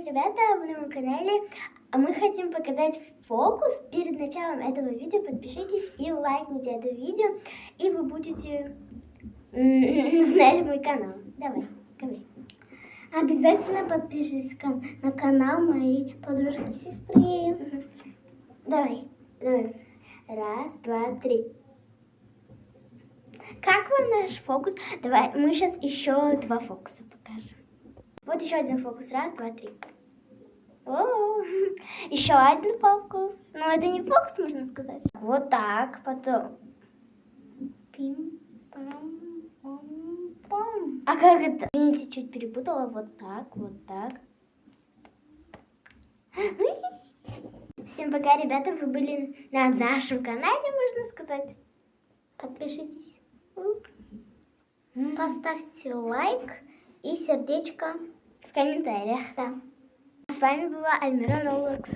ребята, вы на моем канале. Мы хотим показать фокус. Перед началом этого видео подпишитесь и лайкните это видео, и вы будете знать мой канал. Давай, говори. Обязательно подпишитесь на канал моей подружки-сестры. Давай. Раз, два, три. Как вам наш фокус? Давай, мы сейчас еще два фокуса покажем. Вот еще один фокус. Раз, два, три. О, еще один фокус. Но это не фокус, можно сказать. Вот так, потом. Пим-пам-пам-пам. А как это? Извините, чуть перепутала. Вот так, вот так. Всем пока, ребята. Вы были на нашем канале, можно сказать. Подпишитесь. Поставьте лайк и сердечко в комментариях. Да. С вами была Альмира Роблокс.